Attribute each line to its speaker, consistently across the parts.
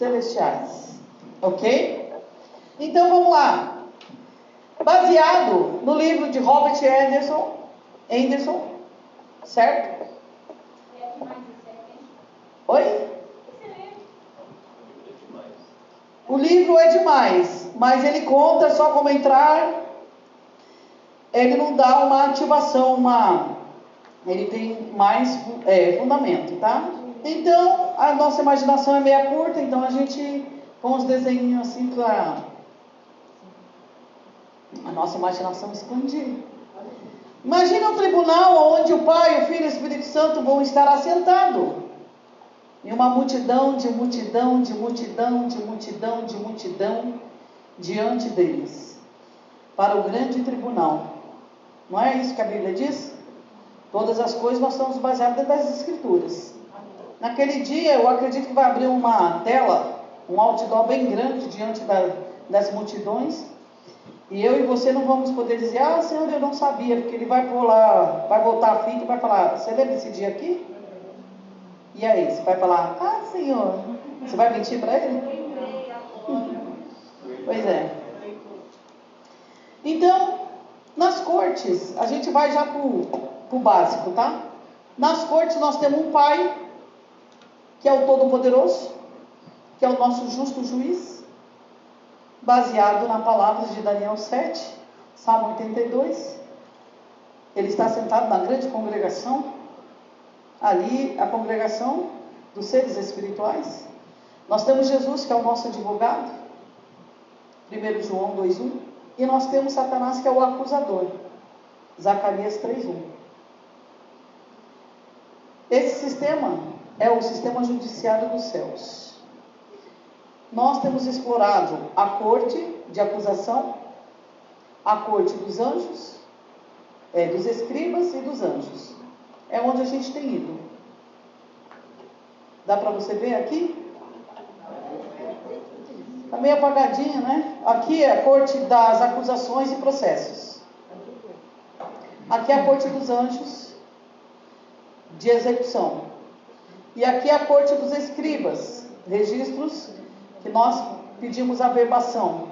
Speaker 1: celestiais. Ok? Então vamos lá. Baseado no livro de Robert Anderson, certo? Oi? O livro é demais, mas ele conta só como entrar. Ele não dá uma ativação, ele tem mais fundamento, tá? Então, a nossa imaginação é meia curta, então a gente, com os desenhos assim, para a nossa imaginação expandir. Imagina um tribunal onde o Pai, o Filho e o Espírito Santo vão estar assentados. E uma multidão diante deles, para o grande tribunal. Não é isso que a Bíblia diz? Todas as coisas nós estamos baseados dentro das Escrituras. Naquele dia, eu acredito que vai abrir uma tela, um outdoor bem grande diante das multidões. E eu e você não vamos poder dizer, Senhor, eu não sabia, porque ele vai pôr lá, vai voltar a fita e vai falar, você lembra desse dia aqui? E aí, você vai falar, Senhor, você vai mentir para ele? Pois é. Então, nas cortes, a gente vai já para o básico, tá? Nas cortes nós temos um Pai, que é o Todo-Poderoso, que é o nosso justo juiz, baseado na palavra de Daniel 7, Salmo 82. Ele está sentado na grande congregação, ali a congregação dos seres espirituais. Nós temos Jesus, que é o nosso advogado, 1 João 2:1, e nós temos Satanás, que é o acusador, Zacarias 3:1. Esse sistema é o sistema judiciário dos céus. Nós temos explorado a corte de acusação, a corte dos anjos, dos escribas e dos anjos. É onde a gente tem ido. Dá para você ver aqui? Está meio apagadinho, né? Aqui é a corte das acusações e processos. Aqui é a corte dos anjos de execução. E aqui é a corte dos escribas, registros que nós pedimos a verbação.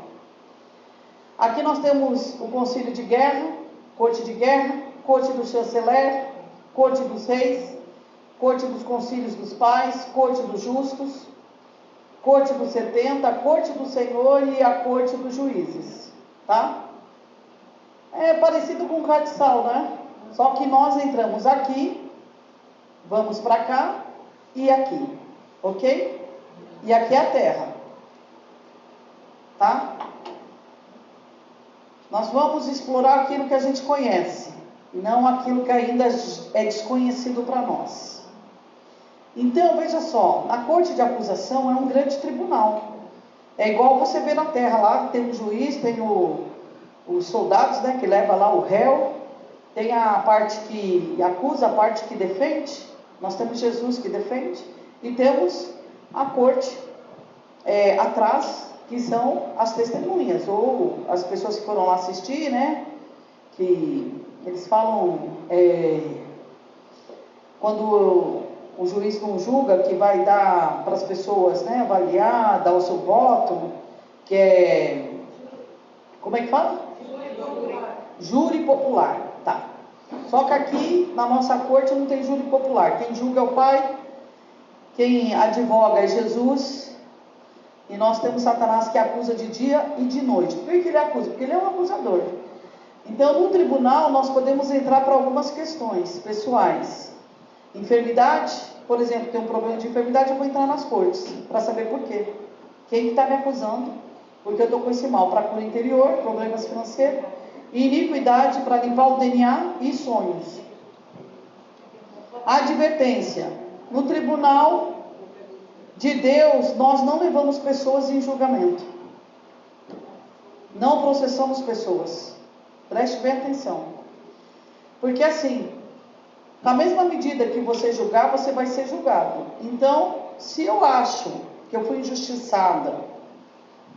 Speaker 1: Aqui nós temos o concílio de guerra, corte do chanceler, corte dos reis, corte dos concílios dos pais, corte dos justos, corte dos 70, a corte do Senhor e a corte dos juízes, tá? É parecido com o Cadiçal, né? Só que nós entramos aqui, vamos para cá e aqui, ok? E aqui é a terra, tá? Nós vamos explorar aquilo que a gente conhece, não aquilo que ainda é desconhecido para nós. Então, veja só, a corte de acusação é um grande tribunal. É igual você vê na terra lá, tem um juiz, tem os soldados, né, que leva lá o réu, tem a parte que acusa, a parte que defende. Nós temos Jesus que defende, e temos a corte atrás, que são as testemunhas, ou as pessoas que foram lá assistir, né, que eles falam, quando o juiz não julga, que vai dar para as pessoas, né, avaliar, dar o seu voto, que é, como é que fala? Júri popular, tá. Só que aqui, na nossa corte, não tem júri popular. Quem julga é o Pai, quem advoga é Jesus, e nós temos Satanás, que acusa de dia e de noite. Por que ele acusa? Porque ele é um acusador. Então, no tribunal, nós podemos entrar para algumas questões pessoais. Enfermidade, por exemplo, tem um problema de enfermidade, eu vou entrar nas cortes, para saber por quê. Quem está me acusando? Porque eu estou com esse mal, para cura interior, problemas financeiros, e iniquidade, para limpar o DNA e sonhos. Advertência. No tribunal de Deus, nós não levamos pessoas em julgamento. Não processamos pessoas. Preste bem atenção. Porque assim, na mesma medida que você julgar, você vai ser julgado. Então, se eu acho que eu fui injustiçada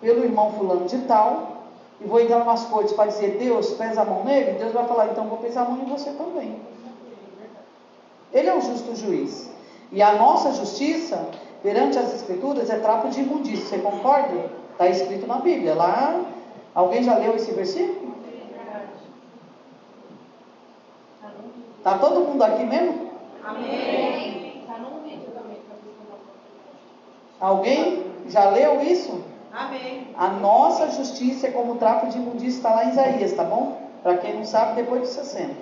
Speaker 1: pelo irmão fulano de tal, e vou entrar nas cortes para dizer, Deus, pesa a mão nele, Deus vai falar, então vou pesar a mão em você também. Ele é o justo juiz. E a nossa justiça perante as Escrituras é trapo de imundícia. Você concorda? Está escrito na Bíblia. Lá, alguém já leu esse versículo? Está todo mundo aqui mesmo?
Speaker 2: Amém. Está no vídeo também.
Speaker 1: Alguém já leu isso?
Speaker 2: Amém.
Speaker 1: A nossa justiça é como trapo de imundícia, está lá em Isaías, tá bom? Para quem não sabe, depois de 60.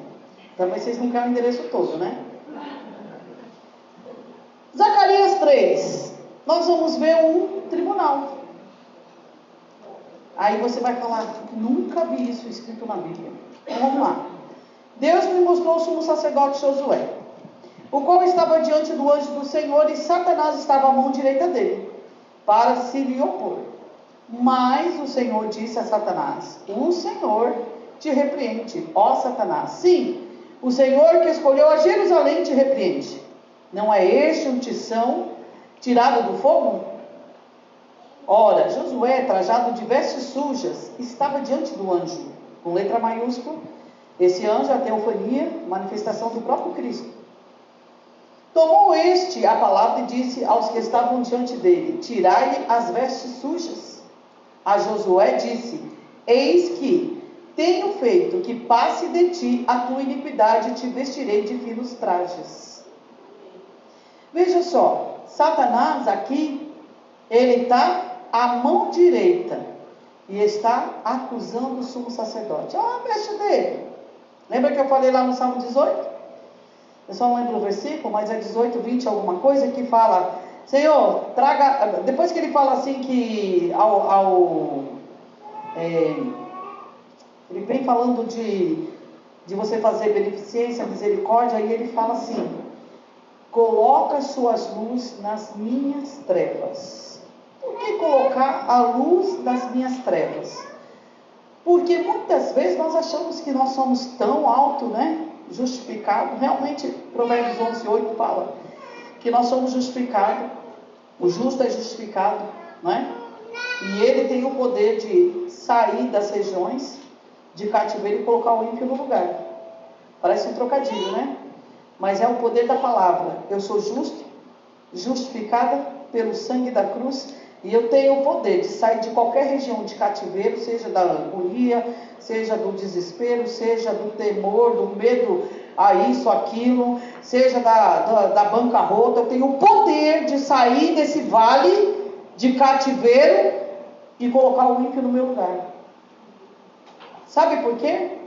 Speaker 1: Também vocês não querem o endereço todo, né? Zacarias 3. Nós vamos ver um tribunal. Aí você vai falar, nunca vi isso escrito na Bíblia. Então vamos lá. Deus me mostrou o sumo sacerdote Josué, o qual estava diante do anjo do Senhor, e Satanás estava à mão direita dele, para se lhe opor. Mas o Senhor disse a Satanás, o Senhor te repreende, ó Satanás. Sim, o Senhor que escolheu a Jerusalém te repreende. Não é este um tição tirado do fogo? Ora, Josué, trajado de vestes sujas, estava diante do anjo, com letra maiúscula. Esse anjo é a teofania, manifestação do próprio Cristo. Tomou este a palavra e disse aos que estavam diante dele, tirai as vestes sujas. A Josué disse, eis que tenho feito que passe de ti a tua iniquidade e te vestirei de finos trajes. Veja só, Satanás aqui, ele está à mão direita e está acusando o sumo sacerdote. Olha a veste dele. Lembra que eu falei lá no Salmo 18? Eu só não lembro o versículo, mas é 18, 20, alguma coisa, que fala, Senhor, traga... Depois que ele fala assim que ele vem falando de você fazer beneficência, misericórdia, aí ele fala assim, coloca suas luzes nas minhas trevas. Por que colocar a luz nas minhas trevas? Porque muitas vezes nós achamos que nós somos tão alto, né? Justificado. Realmente, Provérbios 11:8 fala que nós somos justificados. O justo é justificado, né? E ele tem o poder de sair das regiões de cativeiro e colocar o ímpio no lugar. Parece um trocadilho, né? Mas é o poder da palavra. Eu sou justo, justificada pelo sangue da cruz. E eu tenho o poder de sair de qualquer região de cativeiro, seja da agonia, seja do desespero, seja do temor, do medo a isso, aquilo, seja da bancarrota. Eu tenho o poder de sair desse vale de cativeiro e colocar o ímpio no meu lugar. Sabe por quê?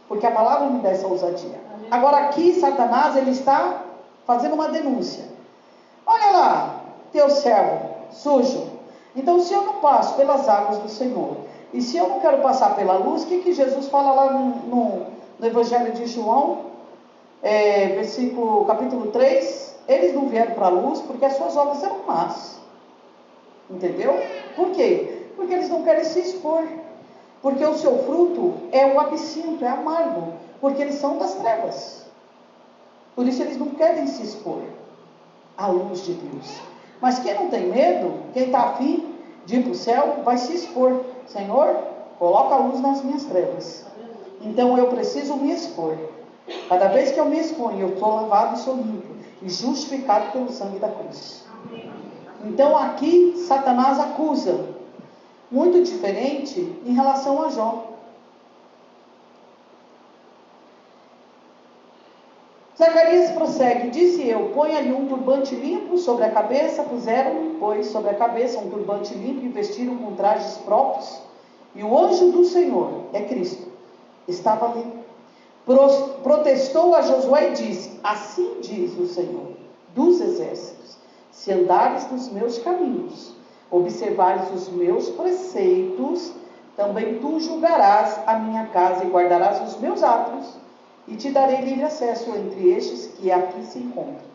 Speaker 1: Porque a palavra me dá essa ousadia. Agora aqui, Satanás, ele está fazendo uma denúncia. Olha lá, teu servo sujo. Então, se eu não passo pelas águas do Senhor, e se eu não quero passar pela luz, o que Jesus fala lá no Evangelho de João, capítulo 3, eles não vieram para a luz porque as suas obras eram más. Entendeu? Por quê? Porque eles não querem se expor. Porque o seu fruto é o absinto, é amargo, porque eles são das trevas. Por isso eles não querem se expor à luz de Deus. Mas quem não tem medo, quem está afim de ir para o céu, vai se expor. Senhor, coloca a luz nas minhas trevas. Então eu preciso me expor. Cada vez que eu me exponho, eu estou lavado e sou limpo. E justificado pelo sangue da cruz. Então aqui, Satanás acusa. Muito diferente em relação a Jó. Zacarias prossegue, disse eu, ponha-lhe um turbante limpo sobre a cabeça, puseram, pois, sobre a cabeça um turbante limpo e vestiram com trajes próprios, e o anjo do Senhor, é Cristo, estava ali. Protestou a Josué e disse, assim diz o Senhor dos exércitos, se andares nos meus caminhos, observares os meus preceitos, também tu julgarás a minha casa e guardarás os meus atos, e te darei livre acesso entre estes que aqui se encontram.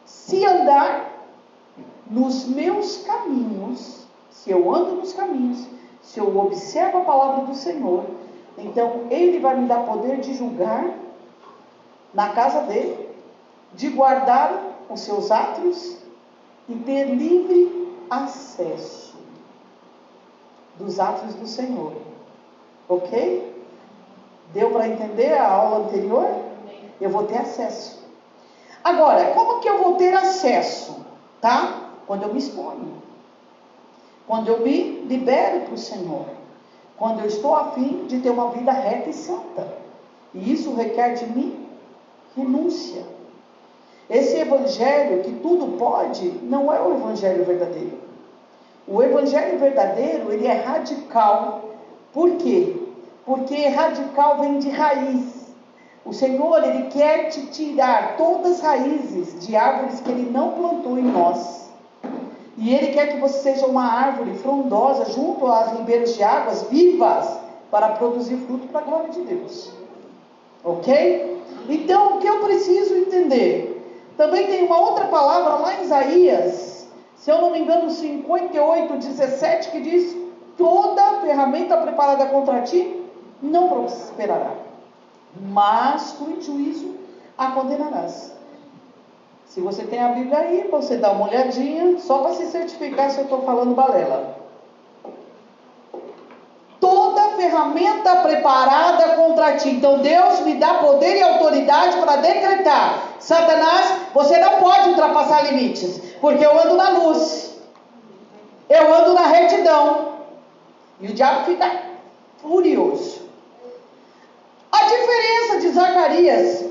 Speaker 1: Se andar nos meus caminhos, se eu ando nos caminhos, se eu observo a palavra do Senhor, então Ele vai me dar poder de julgar na casa dele, de guardar os seus átrios e ter livre acesso dos átrios do Senhor. Ok? Deu para entender a aula anterior? Eu vou ter acesso. Agora, como que eu vou ter acesso? Tá? Quando eu me exponho. Quando eu me libero para o Senhor. Quando eu estou a fim de ter uma vida reta e santa. E isso requer de mim renúncia. Esse evangelho que tudo pode, não é o evangelho verdadeiro. O evangelho verdadeiro, ele é radical. Por quê? Porque radical vem de raiz. O Senhor, ele quer te tirar todas as raízes de árvores que ele não plantou em nós. E ele quer que você seja uma árvore frondosa junto aos ribeiros de águas vivas para produzir fruto para a glória de Deus. Ok? Então, o que eu preciso entender? Também tem uma outra palavra lá em Isaías, se eu não me engano, 58, 17, que diz: toda ferramenta preparada contra ti não prosperará, mas tu em juízo a condenarás. Se você tem a Bíblia aí, você dá uma olhadinha, só para se certificar se eu estou falando balela. Toda ferramenta preparada contra ti. Então Deus me dá poder e autoridade para decretar: Satanás, você não pode ultrapassar limites, porque eu ando na luz, eu ando na retidão. E o diabo fica furioso. A diferença de Zacarias,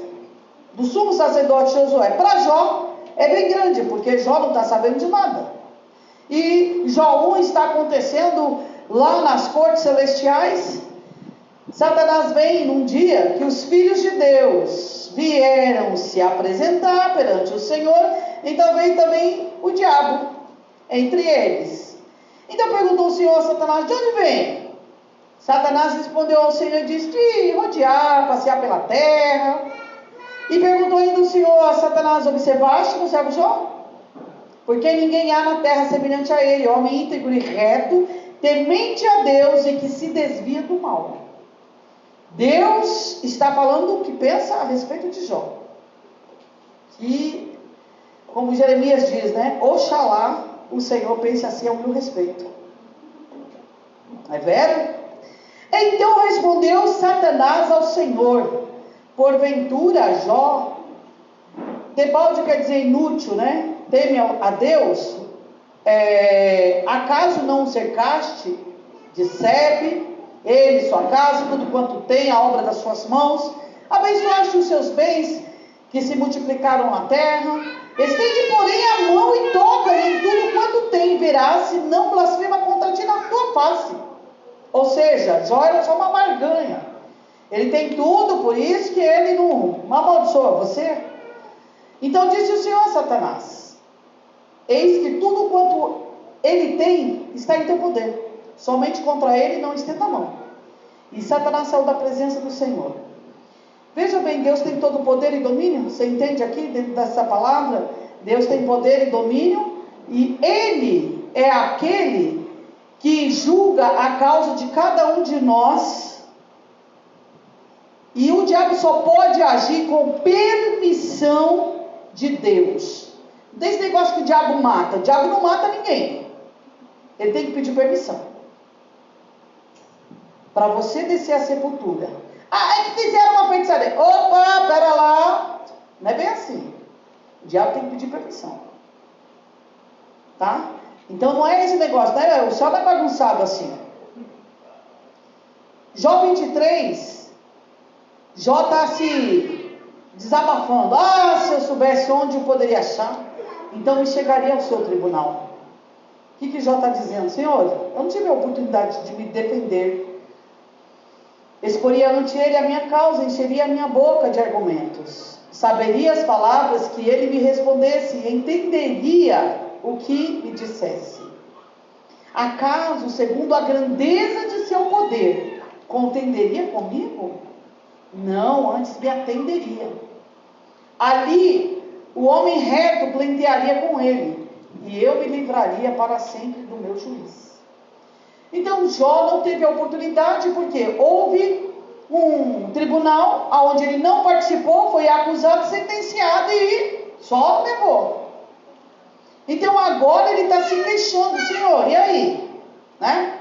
Speaker 1: do sumo sacerdote Josué, para Jó, é bem grande, porque Jó não está sabendo de nada. E Jó 1 está acontecendo lá nas cortes celestiais. Satanás vem num dia que os filhos de Deus vieram se apresentar perante o Senhor, então vem também o diabo entre eles. Então perguntou o Senhor a Satanás: de onde vem? Satanás respondeu ao Senhor e disse: de rodear, passear pela terra. E perguntou ainda o Senhor a Satanás: observaste no servo Jó? Porque ninguém há na terra semelhante a ele, homem íntegro e reto, temente a Deus e que se desvia do mal. Deus está falando o que pensa a respeito de Jó. Que, como Jeremias diz, né? Oxalá o Senhor pense assim ao meu respeito. É vero? Então respondeu Satanás ao Senhor: porventura Jó, debalde quer dizer inútil, né? Teme a Deus, acaso não o cercaste de Sebe, ele, sua casa, tudo quanto tem, a obra das suas mãos, abençoaste os seus bens que se multiplicaram na terra, estende porém a mão e toca-lhe em tudo quanto tem, verás se não blasfema contra ti na tua face. Ou seja, Jó era só uma barganha, ele tem tudo, por isso que ele não amaldiçoa você. Então disse o Senhor a Satanás: eis que tudo quanto ele tem está em teu poder, somente contra ele não estenda a mão. E Satanás saiu da presença do Senhor. Veja bem, Deus tem todo o poder e domínio. Você entende aqui dentro dessa palavra? Deus tem poder e domínio, e Ele é aquele que julga a causa de cada um de nós. E o diabo só pode agir com permissão de Deus. Não tem esse negócio que o diabo mata. O diabo não mata ninguém. Ele tem que pedir permissão para você descer a sepultura. Ah, é que fizeram uma feitiçaria. Opa, pera lá. Não é bem assim. O diabo tem que pedir permissão. Tá? Então não é esse negócio, né? O céu não é bagunçado assim. Jó 23, Jó está se desabafando. Ah, se eu soubesse onde eu poderia achar, então eu chegaria ao seu tribunal. O que Jó está dizendo? Senhor, eu não tive a oportunidade de me defender. Exporia ante ele a minha causa, encheria a minha boca de argumentos. Saberia as palavras que ele me respondesse, e entenderia o que me dissesse. Acaso, segundo a grandeza de seu poder, contenderia comigo? Não, antes me atenderia. Ali, o homem reto pleitearia com ele, e eu me livraria para sempre do meu juízo. Então Jó não teve a oportunidade, porque houve um tribunal onde ele não participou, foi acusado, sentenciado e só levou. Então agora ele está se queixando: Senhor, e aí? Né?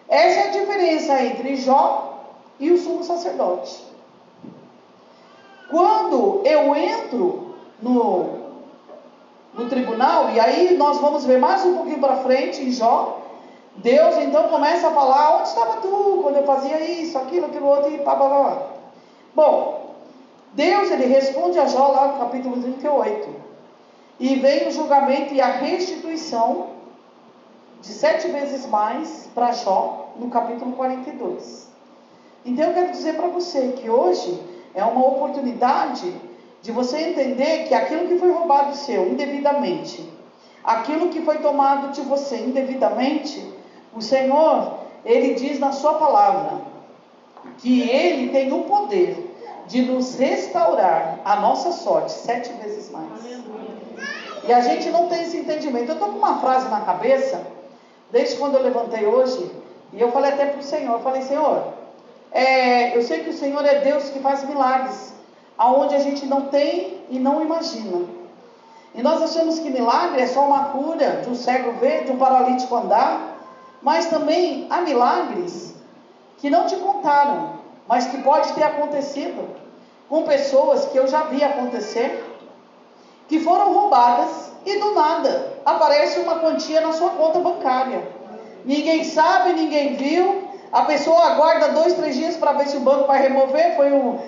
Speaker 1: Essa é a diferença entre Jó e o sumo sacerdote. Quando eu entro no tribunal, e aí nós vamos ver mais um pouquinho para frente em Jó. Deus então começa a falar: onde estava tu quando eu fazia isso, aquilo outro e pá, pá, pá. Bom, Deus ele responde a Jó lá no capítulo 38, e vem o julgamento e a restituição de 7 vezes mais para Jó no capítulo 42. Então eu quero dizer para você que hoje é uma oportunidade de você entender que aquilo que foi roubado seu indevidamente, aquilo que foi tomado de você indevidamente, o Senhor, Ele diz na sua palavra que Ele tem o poder de nos restaurar a nossa sorte 7 vezes mais. E a gente não tem esse entendimento. Eu estou com uma frase na cabeça, desde quando eu levantei hoje, e eu falei até para o Senhor, eu falei: Senhor, eu sei que o Senhor é Deus que faz milagres, aonde a gente não tem e não imagina. E nós achamos que milagre é só uma cura de um cego ver, de um paralítico andar, mas também há milagres que não te contaram, mas que pode ter acontecido com pessoas que eu já vi acontecer, que foram roubadas e do nada aparece uma quantia na sua conta bancária. Ninguém sabe, ninguém viu, a pessoa aguarda 2, 3 dias para ver se o banco vai remover, foi um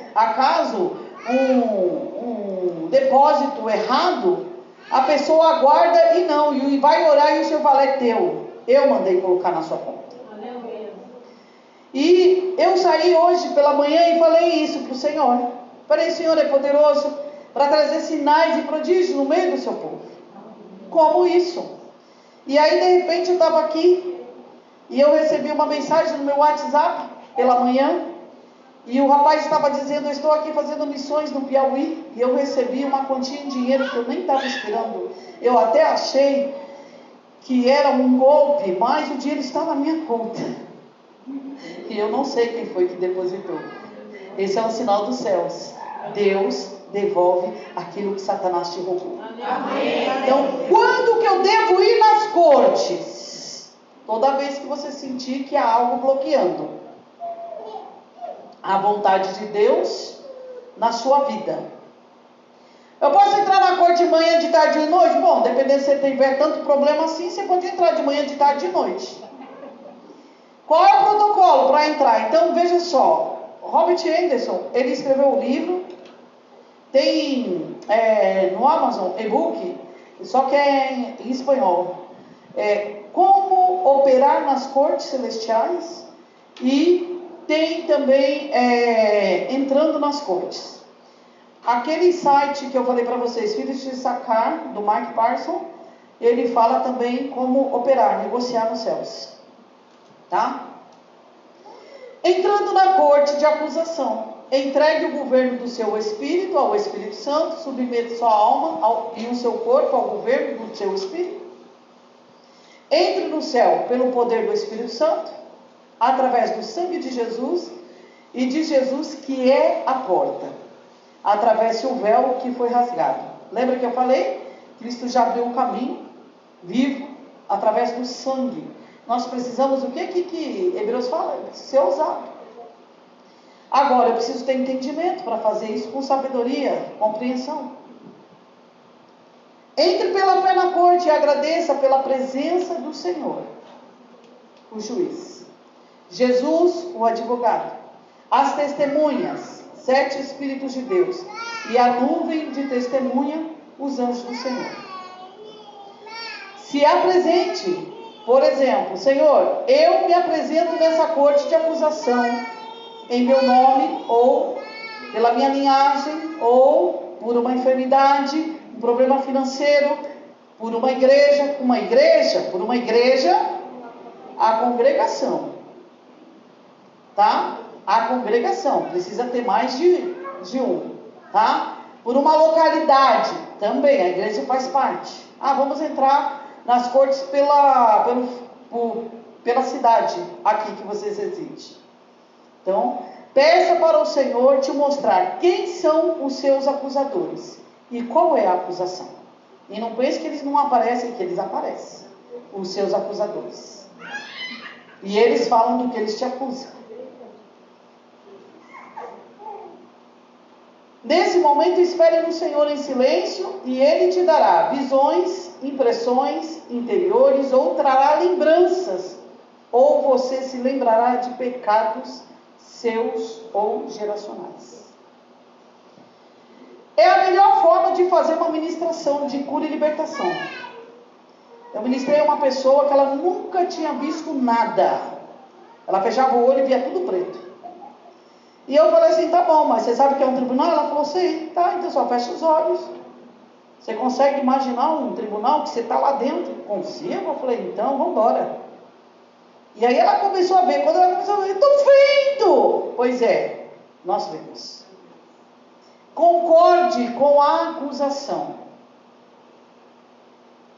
Speaker 1: depósito errado, a pessoa aguarda e não, e vai orar e o Senhor fala: é teu, eu mandei colocar na sua conta. E eu saí hoje pela manhã e falei isso para o Senhor. Falei: o Senhor é poderoso para trazer sinais e prodígios no meio do seu povo. Como isso? E aí de repente eu estava aqui e eu recebi uma mensagem no meu WhatsApp pela manhã, e o rapaz estava dizendo: eu estou aqui fazendo missões no Piauí, e eu recebi uma quantia em dinheiro que eu nem estava esperando. Eu até achei que era um golpe, mas o dinheiro está na minha conta. E eu não sei quem foi que depositou. Esse é um sinal dos céus. Deus devolve aquilo que Satanás te roubou. Amém. Então, quando que eu devo ir nas cortes? Toda vez que você sentir que há algo bloqueando a vontade de Deus na sua vida. Eu posso entrar na corte de manhã, de tarde e de noite? Bom, dependendo se você tiver tanto problema assim, você pode entrar de manhã, de tarde e de noite. Qual é o protocolo para entrar? Então, veja só, Robert Anderson, ele escreveu um livro, tem no Amazon, e-book, só que é em espanhol. Como operar nas cortes celestiais, e tem também entrando nas cortes. Aquele site que eu falei para vocês, Filhos de Issacar, do Mike Parson, ele fala também como operar, negociar nos céus. Tá? Entrando na corte de acusação, entregue o governo do seu espírito ao Espírito Santo, submeta sua alma e o seu corpo ao governo do seu espírito. Entre no céu pelo poder do Espírito Santo, através do sangue de Jesus e de Jesus que é a porta. Atravesse o véu que foi rasgado. Lembra que eu falei? Cristo já abriu o caminho vivo através do sangue. Nós precisamos, o que Hebreus fala? Ser ousado. Agora, eu preciso ter entendimento para fazer isso com sabedoria, compreensão. Entre pela fé na corte e agradeça pela presença do Senhor, o juiz. Jesus, o advogado. As testemunhas, 7 Espíritos de Deus. E a nuvem de testemunha, os anjos do Senhor. Se apresente. Por exemplo: Senhor, eu me apresento nessa corte de acusação em meu nome, ou pela minha linhagem, ou por uma enfermidade, um problema financeiro, por uma igreja, a congregação, tá? A congregação, precisa ter mais de um, tá? Por uma localidade, também, a igreja faz parte. Vamos entrar nas cortes pela cidade aqui que vocês residem. Então, peça para o Senhor te mostrar quem são os seus acusadores e qual é a acusação. E não pense que eles não aparecem, que eles aparecem, os seus acusadores. E eles falam do que eles te acusam. Nesse momento, espere no Senhor em silêncio e Ele te dará visões, impressões interiores ou trará lembranças, ou você se lembrará de pecados seus ou geracionais. É a melhor forma de fazer uma ministração de cura e libertação. Eu ministrei uma pessoa que ela nunca tinha visto nada. Ela fechava o olho e via tudo preto. E eu falei assim, tá bom, mas você sabe o que é um tribunal? Ela falou, sei, tá, então só fecha os olhos. Você consegue imaginar um tribunal que você está lá dentro? Consigo? Eu falei, então vamos embora. E aí ela começou a ver, quando ela começou a ver, estou vendo! Pois é, nós vemos. Concorde com a acusação.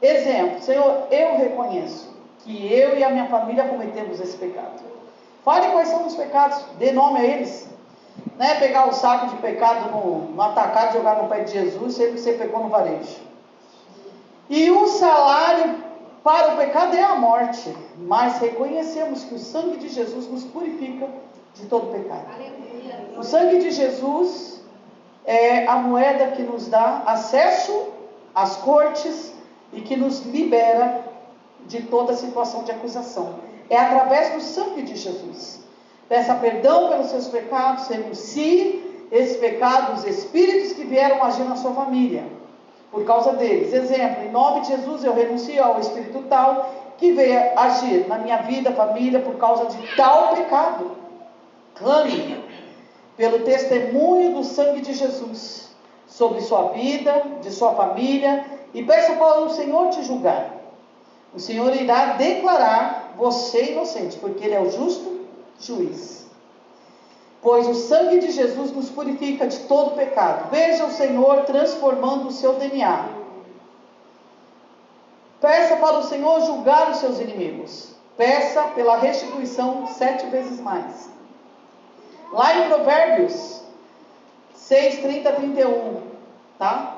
Speaker 1: Exemplo, Senhor, eu reconheço que eu e a minha família cometemos esse pecado. Fale quais são os pecados, dê nome a eles. Não é pegar o saco de pecado no atacado e jogar no pé de Jesus, sendo que você pecou no varejo. E o salário para o pecado é a morte, mas reconhecemos que o sangue de Jesus nos purifica de todo pecado. O sangue de Jesus é a moeda que nos dá acesso às cortes e que nos libera de toda situação de acusação. É através do sangue de Jesus. Peça perdão pelos seus pecados, renuncie esses pecados, os espíritos que vieram agir na sua família, por causa deles. Exemplo, em nome de Jesus eu renuncio ao espírito tal que veio agir na minha vida, família, por causa de tal pecado. Clame pelo testemunho do sangue de Jesus sobre sua vida, de sua família, e peça para o Senhor te julgar. O Senhor irá declarar você inocente, porque Ele é o justo juiz. Pois o sangue de Jesus nos purifica de todo pecado. Veja o Senhor transformando o seu DNA. Peça para o Senhor julgar os seus inimigos. Peça pela restituição 7 vezes mais. Lá em Provérbios 6, 30 a 31, tá?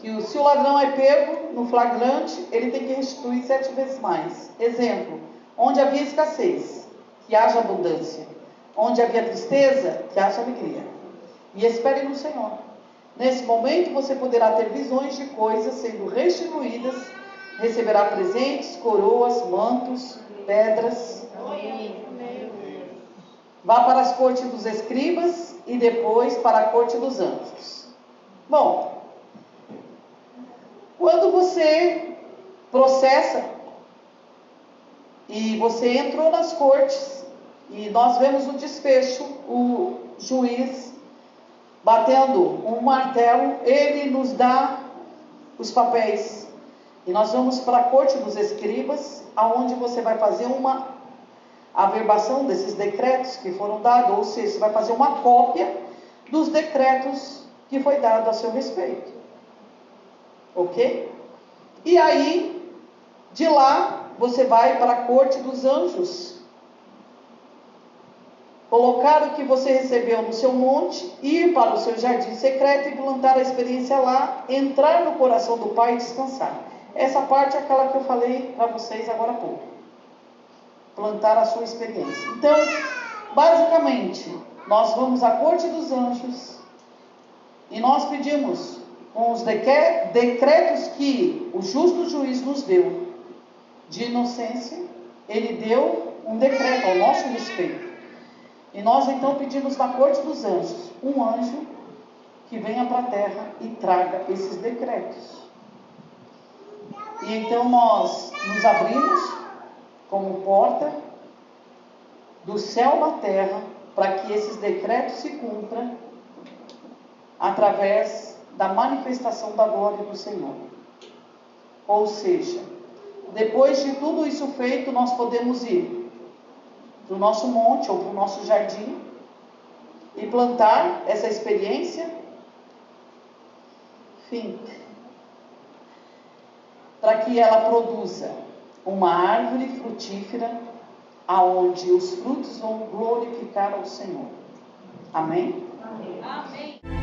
Speaker 1: Que se o ladrão é pego no flagrante, ele tem que restituir 7 vezes mais. Exemplo, onde havia escassez, que haja abundância. Onde havia tristeza, que haja alegria. E espere no Senhor. Nesse momento você poderá ter visões de coisas sendo restituídas, receberá presentes, coroas, mantos, pedras. Vá para as cortes dos escribas e depois para a corte dos anjos. Bom, quando você processa e você entrou nas cortes e nós vemos o desfecho, o juiz batendo um martelo, ele nos dá os papéis e nós vamos para a corte dos escribas, aonde você vai fazer uma averbação desses decretos que foram dados, ou seja, você vai fazer uma cópia dos decretos que foi dado a seu respeito. Ok? E aí, de lá, você vai para a corte dos anjos. Colocar o que você recebeu no seu monte, ir para o seu jardim secreto e plantar a experiência lá, entrar no coração do Pai e descansar. Essa parte é aquela que eu falei para vocês agora há pouco. Plantar a sua experiência. Então, basicamente, nós vamos à corte dos anjos e nós pedimos com os decretos que o justo juiz nos deu de inocência, ele deu um decreto ao nosso respeito. E nós então pedimos na corte dos anjos, um anjo que venha para a terra e traga esses decretos. E então nós nos abrimos como porta do céu na terra, para que esses decretos se cumpram através da manifestação da glória do Senhor. Ou seja, depois de tudo isso feito, nós podemos ir para o nosso monte ou para o nosso jardim e plantar essa experiência, enfim, para que ela produza uma árvore frutífera, aonde os frutos vão glorificar ao Senhor. Amém?
Speaker 2: Amém.